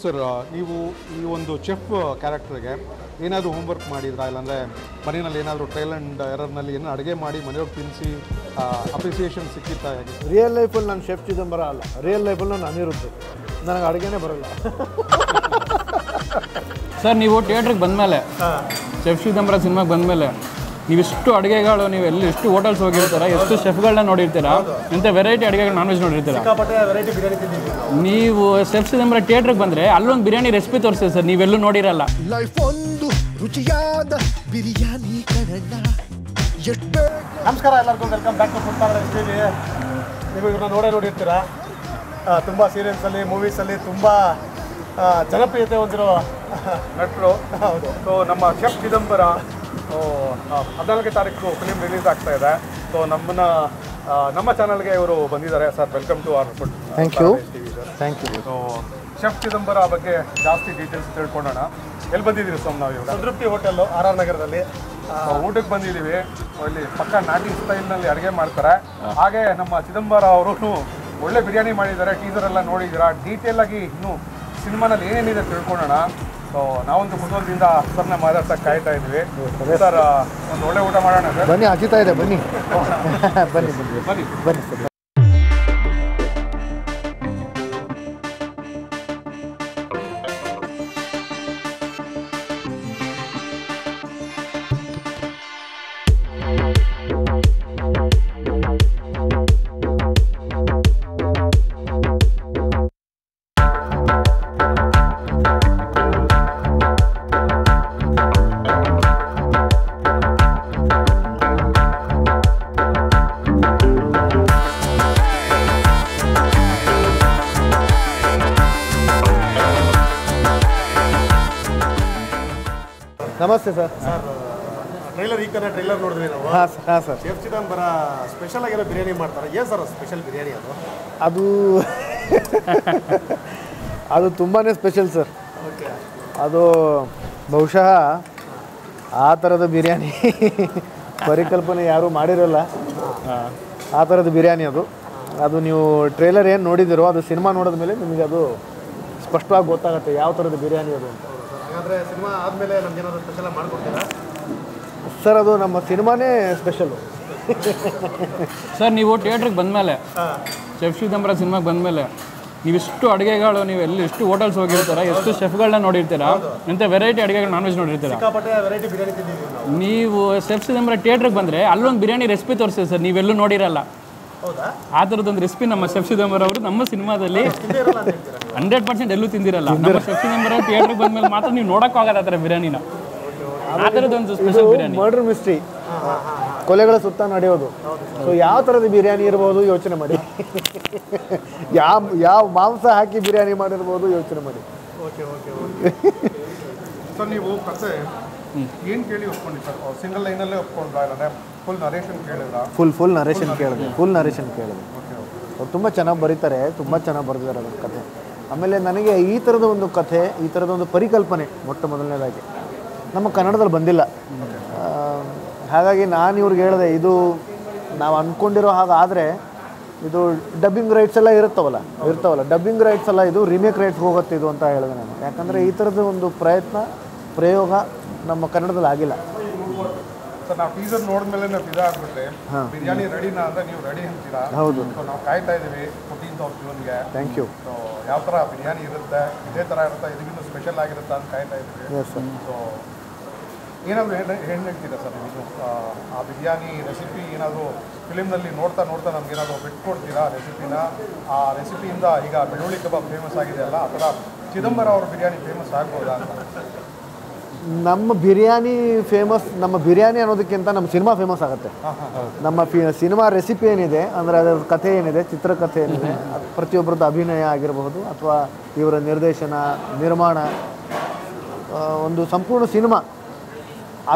Sir, ನೀವು ಈ ಒಂದು ಚೆಫ್ ಕ್ಯಾರೆಕ್ಟರ್ಗೆ ಏನಾದರೂ ಹೋಮ್ವರ್ಕ್ ಮಾಡಿದ್ರಾ? ಇಲ್ಲಾಂದರೆ ಮನೆಯಲ್ಲಿ ಏನಾದರೂ ಟ್ರಯಲ್ ಆ್ಯಂಡ್ ಎರರ್ನಲ್ಲಿ ಏನೋ ಅಡುಗೆ ಮಾಡಿ ಮನೆಯವ್ರಿಗೆ ತಿನ್ನಿಸಿ ಅಪ್ರಿಸಿಯೇಷನ್ ಸಿಕ್ಕಿತ್ತಾ? ಹೇಗೆ? ರಿಯಲ್ ಲೈಫಲ್ಲಿ ನಾನು ಶೆಫ್ ಚಿದಂಬರ ಅಲ್ಲ, ರಿಯಲ್ ಲೈಫಲ್ಲಿ ನಾನು ಅನಿರುದ್ಧ್. ನನಗೆ ಅಡುಗೆನೇ ಬರೋಲ್ಲ. ಸರ್, ನೀವು ಥಿಯೇಟ್ರಿಗೆ ಬಂದಮೇಲೆ, ಶೆಫ್ ಚಿದಂಬರ ಸಿನಿಮಾಗೆ ಬಂದಮೇಲೆ ನೀವಿಷ್ಟು ಅಡುಗೆಗಳು, ನೀವು ಎಲ್ಲಿ ಎಷ್ಟು ಹೋಟೆಲ್ಸ್ ಹೋಗಿರ್ತೀರ, ಎಷ್ಟು ಶೆಫ್ಗಳನ್ನ ನೋಡಿರ್ತೀರಾ, ಇಂಥ ವೆರೈಟಿ ಅಡುಗೆಗಳು ನಾನ್ ವೆಜ್ ನೋಡಿರ್ತೀರ. ನೀವು ಶೆಫ್ ಚಿದಂಬರ ಥಿಯೇಟ್ರಿಗೆ ಬಂದರೆ ಅಲ್ಲೊಂದು ಬಿರಿಯಾನಿ ರೆಸಿಪಿ ತೋರಿಸ್ತೀವಿ ಸರ್, ನೀವೆಲ್ಲೂ ನೋಡಿರಲ್ಲ. ಲೈಫ್ ಒಂದು ರುಚಿಯಾದ ಬಿರಿಯಾನಿ ಕರಣ್ಣ. ನಮಸ್ಕಾರ ಎಲ್ಲರಿಗೂ, welcome back to food parlour TV. ನೀವು ಇವ್ರನ್ನ ನೋಡಿರ್ತೀರಾ. ತುಂಬ ಸೀರಿಯಲ್ಸಲ್ಲಿ, ಮೂವೀಸಲ್ಲಿ ತುಂಬ ಜನಪ್ರಿಯತೆ ಹೊಂದಿರೋ ನಟರು. ಹೌದು. ಸೊ ನಮ್ಮ ಶೆಫ್ ಚಿದಂಬರ 14ನೇ ತಾರೀಕು ಫಿಲಿಮ್ ರಿಲೀಸ್ ಆಗ್ತಾ ಇದೆ. ಸೊ ನಮ್ಮ ಚಾನಲ್ಗೆ ಇವರು ಬಂದಿದ್ದಾರೆ. Sir, welcome to our food TV sir. Thank you. So chef Chidambara ಬಗ್ಗೆ ಜಾಸ್ತಿ ಡೀಟೇಲ್ಸ್ ತಿಳ್ಕೊಳ್ಳೋಣ. ಎಲ್ಲಿ ಬಂದಿದ್ದೀರಿ ಸೋಮ್? ನಾವು ಇವಾಗ ಸಂತೃಪ್ತಿ ಹೋಟೆಲ್ಲು RR ನಗರದಲ್ಲಿ ಊಟಕ್ಕೆ ಬಂದಿದ್ದೀವಿ. ಇಲ್ಲಿ ಪಕ್ಕ ನಾಟಿ ಸ್ಟೈಲ್ನಲ್ಲಿ ಅಡುಗೆ ಮಾಡ್ತಾರೆ. ಹಾಗೆ ನಮ್ಮ ಚಿದಂಬರ ಅವರು ಒಳ್ಳೆ ಬಿರಿಯಾನಿ ಮಾಡಿದ್ದಾರೆ. ಟೀಸರ್ ಎಲ್ಲ ನೋಡಿದ್ದೀರಾ. ಡೀಟೇಲ್ ಆಗಿ ಇನ್ನೂ ಸಿನಿಮಾನಲ್ಲಿ ಏನೇನಿದೆ ತಿಳ್ಕೊಳ್ಳೋಣ. ಸೊ ನಾವಂತೂ ಕುತೂಹಲದಿಂದ ಸರ್ನ ಮಾತಾಡ್ಸಕ್ಕೆ ಕಾಯ್ತಾ ಇದ್ವಿ. ಸರ್, ಒಂದು ಒಳ್ಳೆ ಊಟ ಮಾಡೋಣ ಸರ್. ಬನ್ನಿ, ಹಚ್ಚಿತಾ ಇದೆ, ಬನ್ನಿ ಬನ್ನಿ ಬನ್ನಿ ಬನ್ನಿ ಬನ್ನಿ ಸರ್. ನಮಸ್ತೆ ಸರ್. ಟ್ರೈಲರ್ ಟ್ರೈಲರ್ ನೋಡಿದ್ವಿ ನಾವು. ಹಾಂ ಸರ್. ಶೆಫ್ ಚಿದಂಬರ ಸ್ಪೆಷಲ್ ಆಗಿರೋ ಬಿರಿಯಾನಿ ಮಾಡ್ತಾರೆ. ಏನು ಸರ್ ಸ್ಪೆಷಲ್ ಬಿರಿಯಾನಿ ಅದು? ಅದು ತುಂಬಾ ಸ್ಪೆಷಲ್ ಸರ್. ಅದು ಬಹುಶಃ ಆ ಥರದ ಬಿರಿಯಾನಿ ಪರಿಕಲ್ಪನೆ ಯಾರೂ ಮಾಡಿರಲ್ಲ. ಆ ಥರದ ಬಿರಿಯಾನಿ ಅದು ನೀವು ಟ್ರೇಲರ್ ಏನು ನೋಡಿದಿರೋ, ಅದು ಸಿನಿಮಾ ನೋಡಿದ ಮೇಲೆ ನಿಮಗೆ ಅದು ಸ್ಪಷ್ಟವಾಗಿ ಗೊತ್ತಾಗುತ್ತೆ ಯಾವ ಥರದ ಬಿರಿಯಾನಿ ಅದು ಅಂತ. ಹಾಗಾದರೆ ಸಿನಿಮಾ ಆದಮೇಲೆ ನಮ್ಗೇನಾದ್ರು ಸ್ಪೆಷಲ್ ಮಾಡ್ಕೊಡ್ತೀರಾ ಸರ್? ಅದು ನಮ್ಮ ಸಿನಿಮಾನೇ ಸ್ಪೆಷಲು. ಸರ್, ನೀವು ಥಿಯೇಟ್ರಿಗೆ ಬಂದಮೇಲೆ, ಶೆಫ್ ಚಿದಂಬರ ಸಿನಿಮಾಗೆ ಬಂದಮೇಲೆ ನೀವಿಷ್ಟು ಅಡುಗೆಗಳು, ನೀವು ಎಲ್ಲಿ ಎಷ್ಟು ಹೋಟೆಲ್ಸ್ ಹೋಗಿರ್ತೀರ, ಎಷ್ಟು ಶೆಫ್ಗಳನ್ನ ನೋಡಿರ್ತೀರಾ, ಇಂಥ ವೆರೈಟಿ ಅಡುಗೆಗಳು ನಾನ್ ವೆಜ್ ನೋಡಿರ್ತೀರ. ವೆರೈಟಿ ಬಿರಿಯಾನಿ ತಿಂದಿದ್ದೀವಿ ನಾವು. ನೀವು ಶೆಫ್ ಚಿದಂಬರ ಥಿಯೇಟ್ರಿಗೆ ಬಂದರೆ ಅಲ್ಲೊಂದು ಬಿರಿಯಾನಿ ರೆಸಿಪಿ ತೋರಿಸ್ತೀವಿ ಸರ್, ನೀವೆಲ್ಲೂ ನೋಡಿರಲ್ಲ. ಹೌದಾ? ಆ ಥರದೊಂದು ರೆಸಿಪಿ ನಮ್ಮ ಶೆಫ್ ಚಿದಂಬರ ಅವರು ನಮ್ಮ ಸಿನಿಮಾದಲ್ಲಿ 100% ಎಲ್ಲೂ ತಿಂದಿರಲ್ಲ. ನಮ್ಮ ಶೆಫ್ ಚಿದಂಬರ ಥಿಯೇಟ್ರಿಗೆ ಬಂದಮೇಲೆ ಮಾತ್ರ ನೀವು ನೋಡೋಕ್ಕಾಗಲ್ಲ ಆ ಥರ ಬಿರಿಯಾನಿನ. ಆ ಥರದೊಂದು ಸ್ಪೆಷಲ್ ಬಿರಿಯಾನಿ. ಮರ್ಡರ್ ಮಿಸ್ಟ್ರಿ, ಕೊಲೆಗಳ ಸುತ್ತ ನಡೆಯೋದು. ಸೊ ಯಾವ ಥರದ ಬಿರಿಯಾನಿ ಇರ್ಬೋದು ಯೋಚನೆ ಮಾಡಿ. ಯಾವ ಮಾಂಸ ಹಾಕಿ ಬಿರಿಯಾನಿ ಮಾಡಿರ್ಬೋದು ಯೋಚನೆ ಮಾಡಿ. ಓಕೆ. ಸರ್, ನೀವು ಕಥೆ ಏನು ಕೇಳಿ ಒಪ್ಕೊಂಡಿ ಸರ್? ಸಿಂಗಲ್ ಲೈನಲ್ಲೇ ಒಪ್ಕೊಂಡ್ರಾ? ಇಲ್ಲಾಂದರೆ ಫುಲ್ ನರೇಷನ್ ಕೇಳಿದ್ರಾ? ಫುಲ್ ನರೇಷನ್ ಕೇಳಿದೆ. ಅವ್ರು ತುಂಬ ಚೆನ್ನಾಗಿ ಬರೀತಾರೆ, ತುಂಬ ಚೆನ್ನಾಗಿ ಬರೆದಿದ್ದಾರೆ ಅದರ ಕಥೆ. ಆಮೇಲೆ ನನಗೆ ಈ ಥರದ ಒಂದು ಕಥೆ, ಈ ಥರದ ಒಂದು ಪರಿಕಲ್ಪನೆ ಮೊಟ್ಟ ಮೊದಲನೇದಾಗಿ ನಮ್ಮ ಕನ್ನಡದಲ್ಲಿ ಬಂದಿಲ್ಲ. ಹಾಗಾಗಿ ನಾನು ಇವ್ರಿಗೆ ಹೇಳಿದೆ, ಇದು ನಾವು ಅಂದ್ಕೊಂಡಿರೋ ಹಾಗಾದರೆ ಇದು ಡಬ್ಬಿಂಗ್ ರೈಟ್ಸ್ ಎಲ್ಲ ಇರ್ತಾವಲ್ಲ, ಡಬ್ಬಿಂಗ್ ರೈಟ್ಸ್ ಎಲ್ಲ ಇದು ರೀಮೇಕ್ ರೈಟ್ಸ್ ಹೋಗುತ್ತೆ ಇದು ಅಂತ ಹೇಳಿದೆ ನಾನು. ಯಾಕಂದರೆ ಈ ಥರದ ಒಂದು ಪ್ರಯೋಗ ನಮ್ಮ ಕನ್ನಡದಲ್ಲಿ ಆಗಿಲ್ಲ. ಸರ್, ನಾವು ಟೀಸರ್ ನೋಡಿದ್ಮೇಲೆ ನಾವು ಆಗ್ಬಿಟ್ರೆ ಬಿರಿಯಾನಿ ರೆಡಿನಾ ಅಂದರೆ ನೀವು ರೆಡಿ ಅಂತೀರಾ? ಹೌದು. ಸೊ ನಾವು ಕಾಯ್ತಾ ಇದ್ದೀವಿ 14th ಜೂನ್ಗೆ. Thank you. ಸೊ ಯಾವ ಥರ ಬಿರಿಯಾನಿ ಇರುತ್ತೆ, ಇದೇ ಥರ ಇರುತ್ತೆ, ಇದಕ್ಕಿಂತ ಸ್ಪೆಷಲ್ ಆಗಿರುತ್ತೆ ಅಂತ ಕಾಯ್ತಾ ಇದ್ದೀವಿ. Yes sir. ಸೊ ಏನಾದರೂ ಏನು ಹೇಳ್ತೀರಾ ಸರ್ ನೀವು? ಆ ಬಿರಿಯಾನಿ ರೆಸಿಪಿ ಏನಾದರೂ ಫಿಲಿಮ್ನಲ್ಲಿ ನೋಡ್ತಾ ನಮಗೇನಾದರೂ ಬಿಟ್ಕೊಡ್ತೀರಾ ರೆಸಿಪಿನ? ಆ ರೆಸಿಪಿಯಿಂದ ಈಗ ಬೆಳ್ಳುಳ್ಳಿ ಕಬಾಬ್ ಫೇಮಸ್ ಆಗಿದೆ ಅಲ್ಲ, ಆ ಥರ ಚಿದಂಬರ ಅವ್ರ ಬಿರಿಯಾನಿ ಫೇಮಸ್ ಆಗ್ಬೋದಾ ಅಂತ? ನಮ್ಮ ಬಿರಿಯಾನಿ ಅನ್ನೋದಕ್ಕಿಂತ ನಮ್ಮ ಸಿನಿಮಾ ಫೇಮಸ್ ಆಗುತ್ತೆ. ನಮ್ಮ ಸಿನಿಮಾ ರೆಸಿಪಿ ಏನಿದೆ, ಅಂದರೆ ಅದರ ಕಥೆ ಏನಿದೆ, ಚಿತ್ರಕಥೆ ಏನಿದೆ, ಅದು ಪ್ರತಿಯೊಬ್ಬರದ್ದು ಅಭಿನಯ ಆಗಿರಬಹುದು ಅಥವಾ ಇವರ ನಿರ್ದೇಶನ, ನಿರ್ಮಾಣ, ಒಂದು ಸಂಪೂರ್ಣ ಸಿನಿಮಾ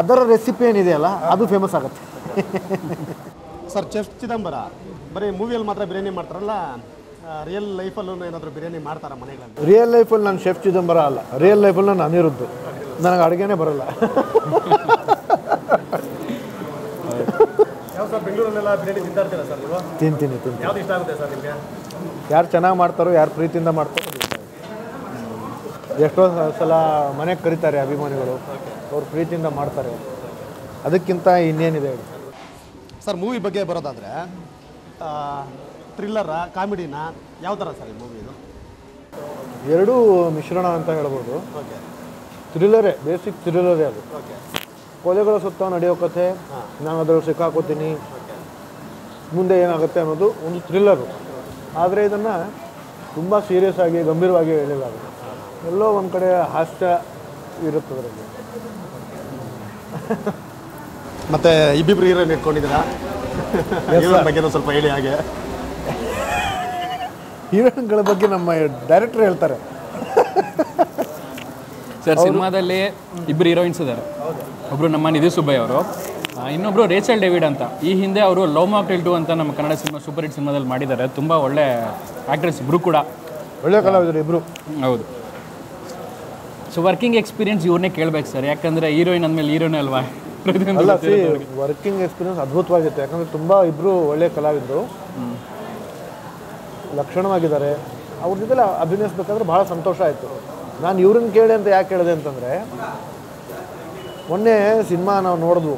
ಅದರ ರೆಸಿಪಿ ಏನಿದೆಯಲ್ಲ ಅದು ಫೇಮಸ್ ಆಗುತ್ತೆ. ಸರ್, ಶೆಫ್ ಚಿದಂಬರ ಬರೀ ಮೂವಿಯಲ್ಲಿ ಮಾತ್ರ ಬಿರಿಯಾನಿ ಮಾಡ್ತಾರಲ್ಲ, ರಿಯಲ್ ಲೈಫಲ್ಲೂ ಏನಾದರೂ ಬಿರಿಯಾನಿ ಮಾಡ್ತಾರಾ ಮನೆಗಳಲ್ಲಿ? ರಿಯಲ್ ಲೈಫಲ್ಲಿ ನಾನು ಶೆಫ್ ಚಿದಂಬರ ಅಲ್ಲ, ರಿಯಲ್ ಲೈಫಲ್ಲಿ ನಾನು ಅನಿರುದ್ಧ್. ನನಗೆ ಅಡುಗೆನೇ ಬರೋಲ್ಲ. ಯಾವ ಸರ್, ಬೆಂಗಳೂರಲ್ಲೆಲ್ಲ ಬಿರಿಯಾನಿ ತಿಂತಾ ಸರ್ ನೀವು? ತಿಂತೀನಿ. ಯಾವ್ದು ಇಷ್ಟ ಆಗುತ್ತೆ ಸರ್ ನಿಮಗೆ? ಯಾರು ಚೆನ್ನಾಗಿ ಮಾಡ್ತಾರೋ, ಯಾರು ಪ್ರೀತಿಯಿಂದ ಮಾಡ್ತಾರೋ. ಎಷ್ಟೋ ಸಲ ಮನೆಗೆ ಕರೀತಾರೆ ಅಭಿಮಾನಿಗಳು, ಅವ್ರು ಪ್ರೀತಿಯಿಂದ ಮಾಡ್ತಾರೆ. ಅದಕ್ಕಿಂತ ಇನ್ನೇನಿದೆ ಹೇಳಿ. ಸರ್ ಮೂವಿ ಬಗ್ಗೆ ಬರೋದಾದರೆ ಥ್ರಿಲ್ಲರಾ ಕಾಮಿಡಿನ ಯಾವ ಥರ ಸರ್ ಈ ಮೂವಿದು? ಎರಡೂ ಮಿಶ್ರಣ ಅಂತ ಹೇಳ್ಬೋದು. ಓಕೆ ಥ್ರಿಲ್ಲರೇ, ಬೇಸಿಕ್ ಥ್ರಿಲ್ಲರೇ ಅದು. ಓಕೆ ಕೊಲೆಗಳ ಸುತ್ತ ನಡೆಯೋ ಕಥೆ, ನಾನು ಅದ್ರಲ್ಲಿ ಸಿಕ್ಕಾಕೋತೀನಿ, ಮುಂದೆ ಏನಾಗುತ್ತೆ ಅನ್ನೋದು ಒಂದು ಥ್ರಿಲ್ಲರು. ಆದರೆ ಇದನ್ನು ತುಂಬ ಸೀರಿಯಸ್ ಆಗಿ ಗಂಭೀರವಾಗಿ ಹೇಳಿಲ್ಲ. ಎಲ್ಲೋ ಒಂದು ಕಡೆ ಹಾಸ್ಯ ಇರುತ್ತೆ ಅದರಲ್ಲಿ. ಮತ್ತು ಇಬ್ಬಿಬ್ರು ಹೀರೋಯಿನ್ ಇಟ್ಕೊಂಡಿದ್ದೀರಾ? ಹೀರೋಯಿನ್ ಬಗ್ಗೆ ಸ್ವಲ್ಪ ಹೇಳಿ. ಹಾಗೆ ಹೀರೋಯಿನ್ಗಳ ಬಗ್ಗೆ ನಮ್ಮ ಡೈರೆಕ್ಟರ್ ಹೇಳ್ತಾರೆ. ಸರ್ ಸಿನಿಮಾದಲ್ಲಿ ಇಬ್ಬರು ಹೀರೋಯಿನ್ಸ್ ಇದ್ದಾರೆ. ಒಬ್ಬರು ನಮ್ಮ ನಿಧಿ ಸುಬ್ಬಯ್ಯ ಅವರು, ಇನ್ನೊಬ್ಬರು ರೇಚಲ್ ಡೇವಿಡ್ ಅಂತ. ಈ ಹಿಂದೆ ಅವರು ಲವ್ ಮಾಕ್ಟೇಲ್ 2 ಅಂತ ನಮ್ಮ ಕನ್ನಡ ಸಿನಿಮಾ ಸೂಪರ್ ಹಿಟ್ ಸಿನಿಮಾದಲ್ಲಿ ಮಾಡಿದ್ದಾರೆ. ತುಂಬ ಒಳ್ಳೆ ಆ್ಯಕ್ಟ್ರೆಸ್ ಇಬ್ಬರು ಕೂಡ, ಒಳ್ಳೆ ಕಲಾವಿದರು ಇಬ್ಬರು. ಹೌದು. ಸೊ ವರ್ಕಿಂಗ್ ಎಕ್ಸ್ಪೀರಿಯನ್ಸ್ ಇವ್ರನ್ನೇ ಕೇಳಬೇಕು ಸರ್, ಯಾಕಂದರೆ ಹೀರೋಯಿನ್ ಅಂದಮೇಲೆ ಹೀರೋನೇ ಅಲ್ವಾ. ಅಲ್ಲ ಸಿ, ವರ್ಕಿಂಗ್ ಎಕ್ಸ್ಪೀರಿಯನ್ಸ್ ಅದ್ಭುತವಾಗಿತ್ತು. ಯಾಕಂದರೆ ತುಂಬ ಇಬ್ಬರು ಒಳ್ಳೆ ಕಲಾವಿದರು, ಲಕ್ಷಣವಾಗಿದ್ದಾರೆ. ಅವ್ರ ಜೊತೆಲಿ ಅಭಿನಯಿಸ್ಬೇಕಾದ್ರೆ ಭಾಳ ಸಂತೋಷ ಆಯಿತು. ನಾನು ಇವ್ರನ್ನ ಕೇಳಿ ಅಂತ ಯಾಕೆ ಹೇಳಿದೆ ಅಂತಂದರೆ, ಮೊನ್ನೆ ಸಿನಿಮಾ ನಾವು ನೋಡಿದ್ವು,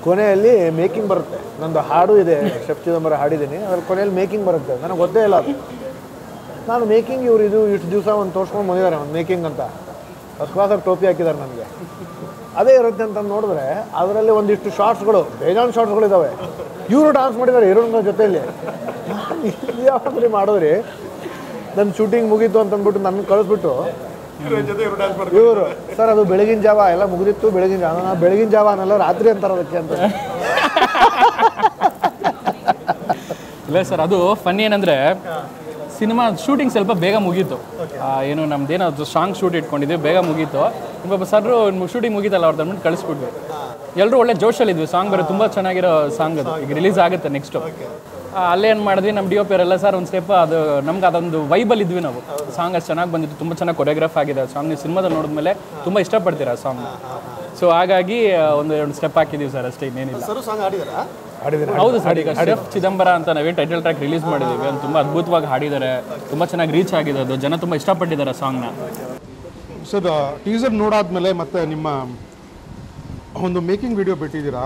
ಕೊನೆಯಲ್ಲಿ ಮೇಕಿಂಗ್ ಬರುತ್ತೆ. ನಂದು ಹಾಡು ಇದೆ, ಶೆಫ್ ಚಿದಂಬರ ಹಾಡಿದ್ದೀನಿ, ಅದ್ರಲ್ಲಿ ಕೊನೆಯಲ್ಲಿ ಮೇಕಿಂಗ್ ಬರುತ್ತೆ. ನನಗೆ ಗೊತ್ತೇ ಇಲ್ಲ ಅದು. ನಾನು ಮೇಕಿಂಗ್ ಇವರು ಇಷ್ಟು ದಿವಸ ಒಂದು ತೋರಿಸ್ಕೊಂಡು ಬಂದಿದ್ದಾರೆ, ಒಂದು ಮೇಕಿಂಗ್ ಅಂತ ಫಸ್ಟ್ ಕ್ಲಾಸಾಗಿ ಟೋಪಿ ಹಾಕಿದ್ದಾರೆ ನನಗೆ. ಅದೇ ಇರುತ್ತೆ ಅಂತ ನೋಡಿದ್ರೆ ಅದರಲ್ಲಿ ಒಂದಿಷ್ಟು ಶಾರ್ಟ್ಸ್ಗಳು, ಬೇಜಾನ್ ಶಾರ್ಟ್ಸ್ಗಳಿದ್ದಾವೆ. ಇವರು ಡಾನ್ಸ್ ಮಾಡಿದ್ದಾರೆ ಹೀರೋಯಿನ್ ಜೊತೆಯಲ್ಲಿ. ಯಾವಾಗ್ರಿ ಮಾಡಿದ್ರಿ, ನನ್ನ ಶೂಟಿಂಗ್ ಮುಗೀತು ಅಂತಂದ್ಬಿಟ್ಟು ನನ್ನ ಕಳಿಸ್ಬಿಟ್ಟು ಇವರು ಸರ್ ಅದು ಬೆಳಗಿನ ಜಾವ ಎಲ್ಲ ಮುಗಿದಿತ್ತು, ಬೆಳಗಿನ ಜಾವ. ನಾನು ಬೆಳಗಿನ ಜಾವ ಅನ್ನಲ್ಲ, ರಾತ್ರಿ ಅಂತಾರೆ ಅದಕ್ಕೆ ಅಂತ. ಇಲ್ಲ ಸರ್, ಅದು ಫನ್ನಿ ಏನಂದರೆ ಸಿನಿಮಾ ಶೂಟಿಂಗ್ ಸ್ವಲ್ಪ ಬೇಗ ಮುಗೀತು. ಏನು ನಮ್ದೇನೋ ಸಾಂಗ್ ಶೂಟ್ ಇಟ್ಕೊಂಡಿದ್ವಿ, ಬೇಗ ಮುಗೀತು. ಇನ್ನೊಬ್ಬ ಸರ್ರು ಶೂಟಿಂಗ್ ಮುಗೀತಲ್ಲ ಅವ್ರು ತಂದ್ಬಿಟ್ಟು ಕಳಿಸ್ಬಿಟ್ವಿ. ಎಲ್ಲರೂ ಒಳ್ಳೆ ಜೋಶಲ್ಲಿದ್ವಿ. ಸಾಂಗ್ ಬರೋ ತುಂಬ ಚೆನ್ನಾಗಿರೋ ಸಾಂಗ್ ಅದು, ಈಗ ರಿಲೀಸ್ ಆಗುತ್ತೆ ನೆಕ್ಸ್ಟು. ಅಲ್ಲೇ ಏನು ಮಾಡಿದ್ವಿ, ನಮ್ಮ ಡಿ ಒ ಪಿ ಅವರೆಲ್ಲ ಸರ್ ಒಂದು ಸ್ಟೆಪ್, ಅದು ನಮ್ಗೆ ಅದೊಂದು ವೈಬಲ್ಲಿ ಇದ್ವಿ ನಾವು. ಸಾಂಗ್ ಅಷ್ಟು ಚೆನ್ನಾಗಿ ಬಂದಿತ್ತು, ತುಂಬ ಚೆನ್ನಾಗಿ ಕೊರಿಯೋಗ್ರಾಫ್ ಆಗಿದೆ ಸಾಂಗ್. ನೀವು ಸಿನಿಮಾದಲ್ಲಿ ನೋಡಿದ್ಮೇಲೆ ತುಂಬ ಇಷ್ಟಪಡ್ತೀರಾ ಆ ಸಾಂಗ್ನ. ಸೊ ಹಾಗಾಗಿ ಒಂದು ಸ್ಟೆಪ್ ಹಾಕಿದ್ದೀವಿ ಸರ್, ಅಷ್ಟೇ, ಇನ್ನೇನಿಲ್ಲ. ಸರ್ ಸಾಂಗ್ ಆಡಿದಾರಾ? ಹೌದು ಸರ್, ಈಗ ಶೆಫ್ ಚಿದಂಬರ ಅಂತ ನಾವೇನು ಟೈಟಲ್ ಟ್ರ್ಯಾಕ್ ರಿಲೀಸ್ ಮಾಡಿದ್ದೀವಿ, ಅದು ತುಂಬ ಅದ್ಭುತವಾಗಿ ಹಾಡಿದ್ದಾರೆ, ತುಂಬ ಚೆನ್ನಾಗಿ ರೀಚ್ ಆಗಿದೆ ಅದು, ಜನ ತುಂಬ ಇಷ್ಟಪಟ್ಟಿದ್ದಾರೆ ಸಾಂಗ್ನ. ಸರ್ ಟೀಸರ್ ನೋಡಾದ್ಮೇಲೆ ಮತ್ತೆ ನಿಮ್ಮ ಒಂದು ಮೇಕಿಂಗ್ ವಿಡಿಯೋ ಬಿಟ್ಟಿದ್ದೀರಾ,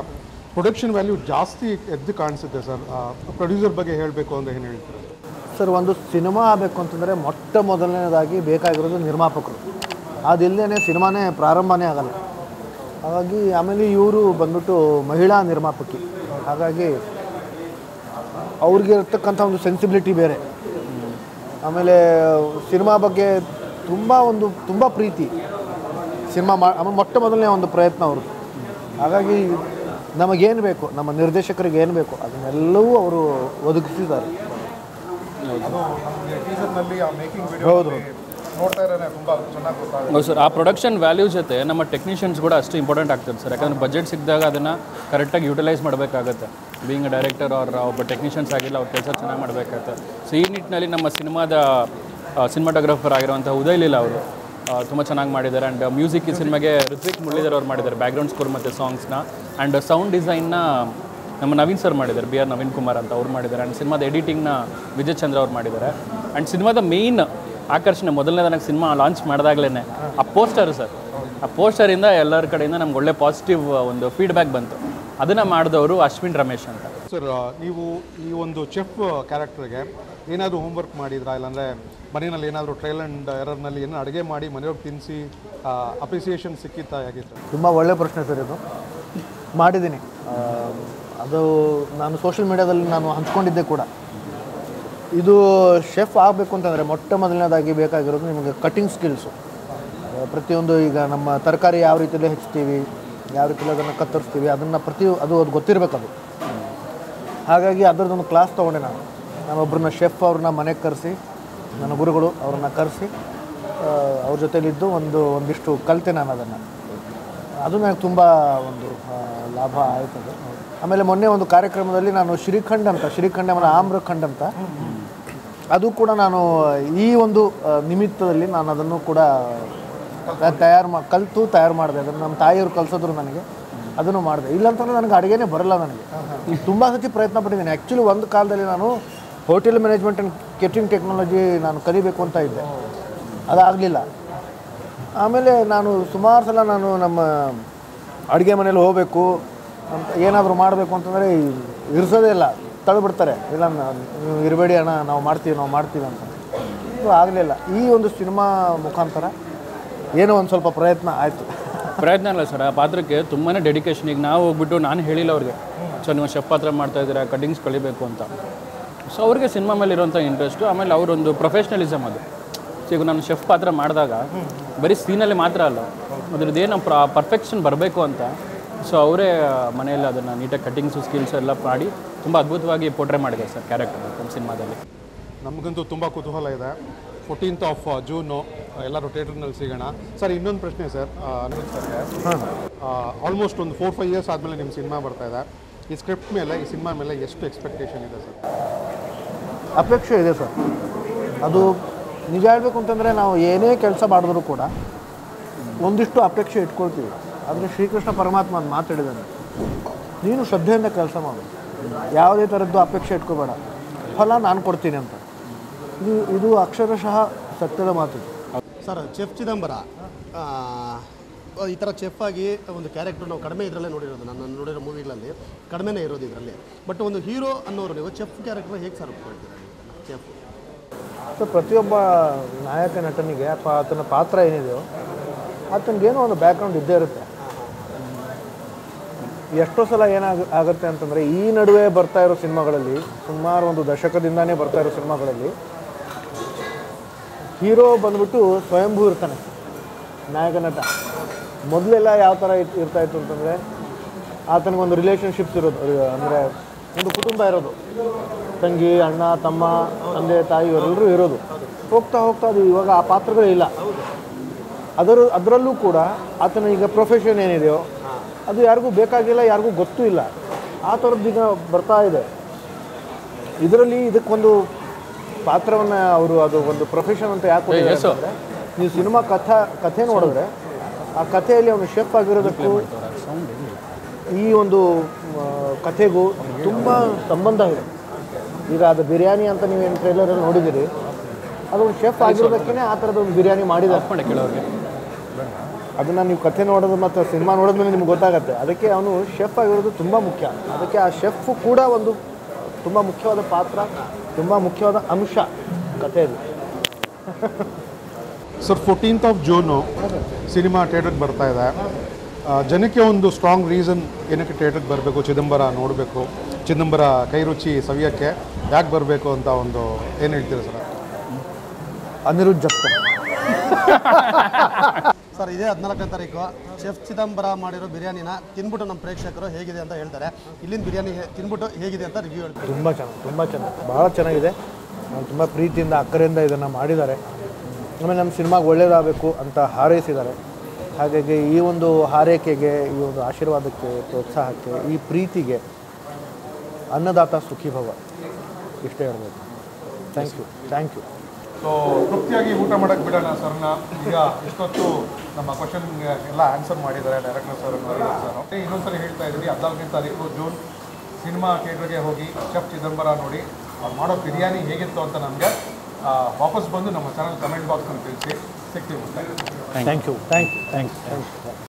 ಪ್ರೊಡಕ್ಷನ್ ವ್ಯಾಲ್ಯೂ ಜಾಸ್ತಿ ಎದ್ದು ಕಾಣಿಸುತ್ತೆ ಸರ್. ಪ್ರೊಡ್ಯೂಸರ್ ಬಗ್ಗೆ ಹೇಳಬೇಕು ಅಂತ ಏನು ಹೇಳ್ತೀರಾ ಸರ್? ಒಂದು ಸಿನಿಮಾ ಆಗಬೇಕು ಅಂತಂದರೆ ಮೊಟ್ಟ ಮೊದಲನೇದಾಗಿ ಬೇಕಾಗಿರೋದು ನಿರ್ಮಾಪಕರು. ಅದಿಲ್ಲದೇ ಸಿನಿಮಾನೇ ಪ್ರಾರಂಭನೇ ಆಗಲ್ಲ. ಹಾಗಾಗಿ ಆಮೇಲೆ ಇವರು ಬಂದ್ಬಿಟ್ಟು ಮಹಿಳಾ ನಿರ್ಮಾಪಕಿ, ಹಾಗಾಗಿ ಅವ್ರಿಗೆ ಇರ್ತಕ್ಕಂಥ ಒಂದು ಸೆನ್ಸಿಬಿಲಿಟಿ ಬೇರೆ. ಆಮೇಲೆ ಸಿನಿಮಾ ಬಗ್ಗೆ ತುಂಬ ಪ್ರೀತಿ, ಸಿನಿಮಾ ಮೊಟ್ಟ ಮೊದಲನೇ ಒಂದು ಪ್ರಯತ್ನ ಅವ್ರದ್ದು. ಹಾಗಾಗಿ ನಮಗೇನು ಬೇಕು, ನಮ್ಮ ನಿರ್ದೇಶಕರಿಗೆ ಏನು ಬೇಕು ಅದನ್ನೆಲ್ಲವೂ ಅವರು ಒದಗಿಸಿದ್ದಾರೆ. ಹೌದು ಹೌದು ಸರ್, ಆ ಪ್ರೊಡಕ್ಷನ್ ವ್ಯಾಲ್ಯೂ ಜೊತೆ ನಮ್ಮ ಟೆಕ್ನಿಷಿಯನ್ಸ್ ಕೂಡ ಅಷ್ಟು ಇಂಪಾರ್ಟೆಂಟ್ ಆಗ್ತದೆ ಸರ್. ಯಾಕಂದರೆ ಬಜೆಟ್ ಸಿಕ್ಕಿದಾಗ ಅದನ್ನು ಕರೆಕ್ಟಾಗಿ ಯುಟಿಲೈಸ್ ಮಾಡಬೇಕಾಗತ್ತೆ. ಬೀಯಿಂಗ್ ಡೈರೆಕ್ಟರ್ ಅವ್ರ ಒಬ್ಬ ಟೆಕ್ನಿಷಿಯನ್ಸ್ ಆಗಿಲ್ಲ, ಅವ್ರ ಕೆಲಸ ಚೆನ್ನಾಗಿ ಮಾಡಬೇಕಾಗತ್ತೆ. ಸೊ ಈ ನಿಟ್ಟಿನಲ್ಲಿ ನಮ್ಮ ಸಿನಿಮಾಟೋಗ್ರಫರ್ ಆಗಿರುವಂಥ ಉದಯ್ ಲೀಲಾ ಅವರು ತುಂಬ ಚೆನ್ನಾಗಿ ಮಾಡಿದ್ದಾರೆ. ಆ್ಯಂಡ್ ಮ್ಯೂಸಿಕ್ ಈ ಸಿನಿಮಾಗೆ ಋತ್ವಿಕ್ ಮುರಳೀಧರ್ ಅವ್ರು ಮಾಡಿದ್ದಾರೆ, ಬ್ಯಾಕ್ಗ್ರೌಂಡ್ ಸ್ಕೋರ್ ಮತ್ತು ಸಾಂಗ್ಸ್ನ. ಆ್ಯಂಡ್ ಸೌಂಡ್ ಡಿಸೈನ್ನ ನಮ್ಮ ನವೀನ್ ಸರ್ ಮಾಡಿದ್ದಾರೆ, BR ನವೀನ್ ಕುಮಾರ್ ಅಂತ ಅವ್ರು ಮಾಡಿದ್ದಾರೆ. ಆ್ಯಂಡ್ ಸಿನಿಮಾದ ಎಡಿಟಿಂಗ್ನ ವಿಜಯ್ ಚಂದ್ರ ಅವ್ರು ಮಾಡಿದ್ದಾರೆ. ಆ್ಯಂಡ್ ಸಿನಿಮಾದ ಮೇಯ್ನ್ ಆಕರ್ಷಣೆ ಮೊದಲನೇ ನನಗೆ ಸಿನಿಮಾ ಲಾಂಚ್ ಮಾಡಿದಾಗಲೇ ಆ ಪೋಸ್ಟರ್ ಸರ್. ಆ ಪೋಸ್ಟರಿಂದ ಎಲ್ಲರ ಕಡೆಯಿಂದ ನಮ್ಗೆ ಒಳ್ಳೆ ಪಾಸಿಟಿವ್ ಒಂದು ಫೀಡ್ಬ್ಯಾಕ್ ಬಂತು. ಅದನ್ನು ಮಾಡಿದವರು ಅಶ್ವಿನ್ ರಮೇಶ್ ಅಂತ. ಸರ್ ನೀವು ಈ ಒಂದು ಚೆಫ್ ಕ್ಯಾರೆಕ್ಟರ್ಗೆ ಏನಾದರೂ ಹೋಮ್ವರ್ಕ್ ಮಾಡಿದ್ರಾ, ಇಲ್ಲಾಂದರೆ ಮನೆಯಲ್ಲಿ ಏನಾದರೂ ಟ್ರಯಲ್ ಆ್ಯಂಡ್ ಎರರ್ನಲ್ಲಿ ಏನೋ ಅಡುಗೆ ಮಾಡಿ ಮನೆಯವ್ರಿಗೆ ತಿನ್ನಿಸಿ ಅಪ್ರಿಸಿಯೇಷನ್ ಸಿಕ್ಕಿತ್ತಾ, ಹೇಗಿತ್ತು? ತುಂಬ ಒಳ್ಳೆಯ ಪ್ರಶ್ನೆ ಸರ್ ಇದು. ಮಾಡಿದ್ದೀನಿ, ಅದು ನಾನು ಸೋಷಿಯಲ್ ಮೀಡಿಯಾದಲ್ಲಿ ನಾನು ಹಂಚ್ಕೊಂಡಿದ್ದೆ ಕೂಡ. ಇದು ಶೆಫ್ ಆಗಬೇಕು ಅಂತಂದರೆ ಮೊಟ್ಟ ಮೊದಲನೇದಾಗಿ ಬೇಕಾಗಿರೋದು ನಿಮಗೆ ಕಟಿಂಗ್ ಸ್ಕಿಲ್ಸು. ಪ್ರತಿಯೊಂದು ಈಗ ನಮ್ಮ ತರಕಾರಿ ಯಾವ ರೀತಿಯಲ್ಲಿ ಹೆಚ್ಚ್ತೀವಿ, ಯಾವ ರೀತಿಯಲ್ಲಿ ಅದನ್ನು ಕತ್ತರಿಸ್ತೀವಿ, ಅದನ್ನು ಅದು ಗೊತ್ತಿರಬೇಕದು. ಹಾಗಾಗಿ ಅದರದ್ದೊಂದು ಕ್ಲಾಸ್ ತೊಗೊಂಡೆ ನಾನೊಬ್ಬರನ್ನ ಶೆಫ್ ಅವ್ರನ್ನ ಮನೆಗೆ ಕರೆಸಿ, ನನ್ನ ಗುರುಗಳು ಅವ್ರನ್ನ ಕರೆಸಿ ಅವ್ರ ಜೊತೆಲಿದ್ದು ಒಂದಿಷ್ಟು ಕಲಿತೆ ನಾನು ಅದನ್ನು. ಅದು ನನಗೆ ತುಂಬ ಒಂದು ಲಾಭ ಆಯ್ತದೆ. ಆಮೇಲೆ ಮೊನ್ನೆ ಒಂದು ಕಾರ್ಯಕ್ರಮದಲ್ಲಿ ನಾನು ಶ್ರೀಖಂಡ ಆಮ್ರಖಂಡ್ ಅಂತ, ಅದು ಕೂಡ ನಾನು ಈ ಒಂದು ನಿಮಿತ್ತದಲ್ಲಿ ನಾನು ಅದನ್ನು ಕೂಡ ಕಲಿತು ತಯಾರು ಮಾಡಿದೆ. ಅದನ್ನು ನಮ್ಮ ತಾಯಿಯವರು ಕಲಿಸಿದ್ರು ನನಗೆ, ಅದನ್ನು ಮಾಡಿದೆ. ಇಲ್ಲಂತಂದರೆ ನನಗೆ ಅಡುಗೆನೇ ಬರಲ್ಲ. ನನಗೆ ತುಂಬ ಸತಿ ಪ್ರಯತ್ನ ಪಟ್ಟಿದ್ದೀನಿ. ಆ್ಯಕ್ಚುಲಿ ಒಂದು ಕಾಲದಲ್ಲಿ ನಾನು hotel management and catering technology ನಾನು ಕಲಿಬೇಕು ಅಂತ ಇದ್ದೆ. ಅದಾಗಲಿಲ್ಲ. ಆಮೇಲೆ ನಾನು ಸುಮಾರು ಸಲ ನಮ್ಮ ಅಡುಗೆ ಮನೇಲಿ ಹೋಗಬೇಕು ಅಂತ ಏನಾದರೂ ಮಾಡಬೇಕು ಅಂತಂದರೆ ಇರಿಸೋದೇ ಇಲ್ಲ, ತಳ್ಳಿಬಿಡ್ತಾರೆ. ಇಲ್ಲ ನೀವು ಇರಬೇಡಿ ಅಣ್ಣ, ನಾವು ಮಾಡ್ತೀವಿ ಅಂತ. ಇದು ಆಗಲಿಲ್ಲ. ಈ ಒಂದು ಸಿನಿಮಾ ಮುಖಾಂತರ ಏನೋ ಒಂದು ಸ್ವಲ್ಪ ಪ್ರಯತ್ನ ಆಯಿತು. ಪ್ರಯತ್ನ ಅಲ್ಲ ಸರ್, ಆ ಪಾತ್ರಕ್ಕೆ ತುಂಬಾ ಡೆಡಿಕೇಶನ್. ಈಗ ನಾವು ಹೋಗ್ಬಿಟ್ಟು ನಾನು ಹೇಳಿಲ್ಲ ಅವ್ರಿಗೆ, ಸೊ ನೀವು ಶೆಫ್ ಪಾತ್ರ ಮಾಡ್ತಾಯಿದ್ದೀರಾ, ಕಟಿಂಗ್ಸ್ ಕಲಿಬೇಕು ಅಂತ. ಸೊ ಅವ್ರಿಗೆ ಸಿನಿಮಾ ಮೇಲೆ ಇರೋಂಥ ಇಂಟ್ರೆಸ್ಟು, ಆಮೇಲೆ ಅವರೊಂದು ಪ್ರೊಫೆಷ್ನಲಿಸಮ್ ಅದು. ಸೊ ಈಗ ನಾನು ಶೆಫ್ ಪಾತ್ರ ಮಾಡಿದಾಗ ಬರೀ ಸೀನಲ್ಲಿ ಮಾತ್ರ ಅಲ್ಲ, ಅದ್ರದ್ದೇನು ಪರ್ಫೆಕ್ಷನ್ ಬರಬೇಕು ಅಂತ. ಸೊ ಅವರೇ ಮನೆಯಲ್ಲಿ ಅದನ್ನು ನೀಟಾಗಿ ಕಟಿಂಗ್ಸು ಸ್ಕಿಲ್ಸ್ ಎಲ್ಲ ಮಾಡಿ ತುಂಬ ಅದ್ಭುತವಾಗಿ ಪೋರ್ಟ್ರೇ ಮಾಡಿದೆ ಸರ್ ಕ್ಯಾರೆಕ್ಟರ್ ನಮ್ಮ ಸಿನಿಮಾದಲ್ಲಿ. ನಮಗಂತೂ ತುಂಬ ಕುತೂಹಲ ಇದೆ. 14th ಜೂನು ಎಲ್ಲರೂ ಥಿಯೇಟ್ರ್ನಲ್ಲಿ ಸಿಗೋಣ. ಸರ್, ಇನ್ನೊಂದು ಪ್ರಶ್ನೆ ಸರ್, ಅನಿರುದ್ಧ್ ಸರ್ಗೆ. ಆಲ್ಮೋಸ್ಟ್ ಒಂದು 4-5 ಇಯರ್ಸ್ ಆದಮೇಲೆ ನಿಮ್ಮ ಸಿನಿಮಾ ಬರ್ತಾಯಿದೆ. ಈ ಸ್ಕ್ರಿಪ್ಟ್ ಮೇಲೆ, ಈ ಸಿನಿಮಾ ಮೇಲೆ ಎಷ್ಟು ಎಕ್ಸ್ಪೆಕ್ಟೇಷನ್ ಇದೆ ಸರ್? ಅಪೇಕ್ಷೆ ಇದೆ ಸರ್. ಅದು ನಿಜ ಹೇಳಬೇಕು ಅಂತಂದರೆ ನಾವು ಏನೇ ಕೆಲಸ ಮಾಡಿದ್ರೂ ಕೂಡ ಒಂದಿಷ್ಟು ಅಪೇಕ್ಷೆ ಇಟ್ಕೊಳ್ತೀವಿ. ಆದರೆ ಶ್ರೀಕೃಷ್ಣ ಪರಮಾತ್ಮ ಅಂತ ಮಾತಾಡಿದ್ದಾನೆ, ನೀನು ಶ್ರದ್ಧೆಯಿಂದ ಕೆಲಸ ಮಾಡು, ಯಾವುದೇ ಥರದ್ದು ಅಪೇಕ್ಷೆ ಇಟ್ಕೋಬೇಡ, ಫಲ ನಾನು ಕೊಡ್ತೀನಿ ಅಂತ. ಇದು ಅಕ್ಷರಶಃ ಸತ್ಯದ ಮಾತು ಸರ್. ಚೆಫ್ ಚಿದಂಬರ ಈ ಥರ ಚೆಫ್ ಆಗಿ ಒಂದು ಕ್ಯಾರೆಕ್ಟರ್ ನಾವು ಕಡಿಮೆ ಇದರಲ್ಲೇ ನೋಡಿರೋದು, ನಾನು ನೋಡಿರೋ ಮೂವಿಗಳಲ್ಲಿ ಕಡಿಮೆನೇ ಇರೋದು ಇದರಲ್ಲಿ. ಬಟ್ ಒಂದು ಹೀರೋ ಅನ್ನೋರು ನೀವು ಚೆಫ್ ಕ್ಯಾರೆಕ್ಟರ್ ಹೇಗೆ ಸರ್ ಒಪ್ಕೊಳ್ತೀರಾ ಚೆಫ್? ಸೊ ಪ್ರತಿಯೊಬ್ಬ ನಾಯಕ ನಟನಿಗೆ ಆತನ ಪಾತ್ರ ಏನಿದೆಯೋ ಆತನಿಗೇನೋ ಒಂದು ಬ್ಯಾಕ್ಗ್ರೌಂಡ್ ಇದ್ದೇ ಇರುತ್ತೆ. ಎಷ್ಟೋ ಸಲ ಆಗುತ್ತೆ ಅಂತಂದರೆ ಈ ನಡುವೆ ಬರ್ತಾ ಇರೋ ಸಿನಿಮಾಗಳಲ್ಲಿ, ಸುಮಾರು ಒಂದು ದಶಕದಿಂದನೇ ಬರ್ತಾ ಇರೋ ಸಿನಿಮಾಗಳಲ್ಲಿ ಹೀರೋ ಬಂದ್ಬಿಟ್ಟು ಸ್ವಯಂಭೂ ಇರ್ತಾನೆ, ನಾಯಕ ನಟ. ಮೊದಲೆಲ್ಲ ಯಾವ ಥರ ಇರ್ತಾಯಿತ್ತು ಅಂತಂದರೆ ಆತನಿಗೊಂದು ರಿಲೇಷನ್ಶಿಪ್ಸ್ ಇರೋದು, ಅಂದರೆ ಒಂದು ಕುಟುಂಬ ಇರೋದು, ತಂಗಿ, ಅಣ್ಣ, ತಮ್ಮ, ತಂದೆ, ತಾಯಿ ಇವರೆಲ್ಲರೂ ಇರೋದು. ಹೋಗ್ತಾ ಅದು ಇವಾಗ ಆ ಪಾತ್ರಗಳೇ ಇಲ್ಲ. ಅದರಲ್ಲೂ ಕೂಡ ಆತನ ಈಗ ಪ್ರೊಫೆಷನ್ ಏನಿದೆಯೋ ಅದು ಯಾರಿಗೂ ಬೇಕಾಗಿಲ್ಲ, ಯಾರಿಗೂ ಗೊತ್ತೂ ಇಲ್ಲ. ಆ ಥರದ್ದು ಈಗ ಬರ್ತಾ ಇದೆ. ಇದರಲ್ಲಿ ಇದಕ್ಕೊಂದು ಪಾತ್ರವನ್ನು ಅವರು ಅದು ಒಂದು ಪ್ರೊಫೆಷನ್ ಅಂತ ಯಾಕೆ ಅಂದರೆ, ನೀವು ಸಿನಿಮಾ ಕಥೆ ನೋಡಿದ್ರೆ ಆ ಕಥೆಯಲ್ಲಿ ಅವನು ಶೆಫ್ ಆಗಿರೋದಕ್ಕೂ ಈ ಒಂದು ಕಥೆಗೂ ತುಂಬ ಸಂಬಂಧ ಇದೆ. ಈಗ ಅದು ಬಿರಿಯಾನಿ ಅಂತ ನೀವೇನು ಟ್ರೈಲರಲ್ಲಿ ನೋಡಿದ್ದೀರಿ, ಅದೊಂದು ಶೆಫ್ ಆಗಿರೋದಕ್ಕೇ ಆ ಥರದ್ದು ಒಂದು ಬಿರಿಯಾನಿ ಮಾಡಿದ್ದಾರೆ ಕೆಲವ್ರಿಗೆ. ಅದನ್ನು ನೀವು ಕಥೆ ನೋಡೋದು ಮತ್ತು ಸಿನಿಮಾ ನೋಡಿದ್ಮೇಲೆ ನಿಮ್ಗೆ ಗೊತ್ತಾಗುತ್ತೆ. ಅದಕ್ಕೆ ಅವನು ಶೆಫ್ ಆಗಿರೋದು ತುಂಬ ಮುಖ್ಯ. ಅದಕ್ಕೆ ಆ ಶೆಫ್ ಕೂಡ ಒಂದು ತುಂಬ ಮುಖ್ಯವಾದ ಪಾತ್ರ, ತುಂಬ ಮುಖ್ಯವಾದ ಅಂಶ ಕಥೆಯಲ್ಲಿ. ಸರ್, 14th ಜೂನು ಸಿನಿಮಾ ಥಿಯೇಟ್ರಿಗೆ ಬರ್ತಾ ಇದೆ. ಜನಕ್ಕೆ ಒಂದು ಸ್ಟ್ರಾಂಗ್ ರೀಸನ್ ಏನಕ್ಕೆ ಥಿಯೇಟ್ರಿಗೆ ಬರಬೇಕು, ಚಿದಂಬರ ನೋಡಬೇಕು, ಚಿದಂಬರ ಕೈ ರುಚಿ ಸವಿಯೋಕ್ಕೆ ಯಾಕೆ ಬರಬೇಕು ಅಂತ ಒಂದು ಏನು ಹೇಳ್ತೀರಾ ಸರ್? ಅನಿರುದ್ಧ್ ಜಪ್ತ ಸರ್, ಇದೇ 14ನೇ ತಾರೀಕು ಚೆಫ್ ಚಿದಂಬರ ಮಾಡಿರೋ ಬಿರಿಯಾನಿನ ತಿಂದ್ಬಿಟ್ಟು ನಮ್ಮ ಪ್ರೇಕ್ಷಕರು ಹೇಗಿದೆ ಅಂತ ಹೇಳ್ತಾರೆ. ಇಲ್ಲಿನ ಬಿರಿಯಾನಿ ತಿಂದ್ಬಿಟ್ಟು ಹೇಗಿದೆ ಅಂತ ರಿವ್ಯೂ ಹೇಳ್ತಾರೆ. ತುಂಬ ಚೆನ್ನಾಗಿ ಭಾಳ ಚೆನ್ನಾಗಿದೆ. ತುಂಬ ಪ್ರೀತಿಯಿಂದ ಅಕ್ಕರೆಯಿಂದ ಇದನ್ನು ಮಾಡಿದ್ದಾರೆ. ಆಮೇಲೆ ನಮ್ಮ ಸಿನಿಮಾಗೆ ಒಳ್ಳೆಯದಾಗಬೇಕು ಅಂತ ಹಾರೈಸಿದ್ದಾರೆ. ಹಾಗಾಗಿ ಈ ಒಂದು ಹಾರೈಕೆಗೆ, ಈ ಒಂದು ಆಶೀರ್ವಾದಕ್ಕೆ, ಪ್ರೋತ್ಸಾಹಕ್ಕೆ, ಈ ಪ್ರೀತಿಗೆ ಅನ್ನದಾತ ಸುಖಿ ಭವ, ಇಷ್ಟೇ ಹೇಳ್ಬೇಕು. Thank you. ಸೊ ತೃಪ್ತಿಯಾಗಿ ಊಟ ಮಾಡೋಕ್ಕೆ ಬಿಡೋಣ ಸರ್ನ. ಈಗ ಇಷ್ಟೊತ್ತು ನಮ್ಮ ಕ್ವಶನ್ಗೆ ಎಲ್ಲ ಆನ್ಸರ್ ಮಾಡಿದ್ದಾರೆ ಡೈರೆಕ್ಟರ್ ಸರ್, ಸರ್. ಇನ್ನೊಂದ್ಸರಿ ಹೇಳ್ತಾ ಇದ್ದೀವಿ, 14ನೇ ತಾರೀಕು ಜೂನ್ ಸಿನಿಮಾ ಥಿಯೇಟ್ರಿಗೆ ಹೋಗಿ ಶೆಫ್ ಚಿದಂಬರ ನೋಡಿ ಅವ್ರು ಮಾಡೋ ಬಿರಿಯಾನಿ ಹೇಗಿತ್ತು ಅಂತ ನಮಗೆ ವಾಪಸ್ ಬಂದು ನಮ್ಮ ಚಾನಲ್ ಕಮೆಂಟ್ ಬಾಕ್ಸ್ನಲ್ಲಿ ತಿಳಿಸಿ. ಸಿಗ್ತೀವಿ. Thank you.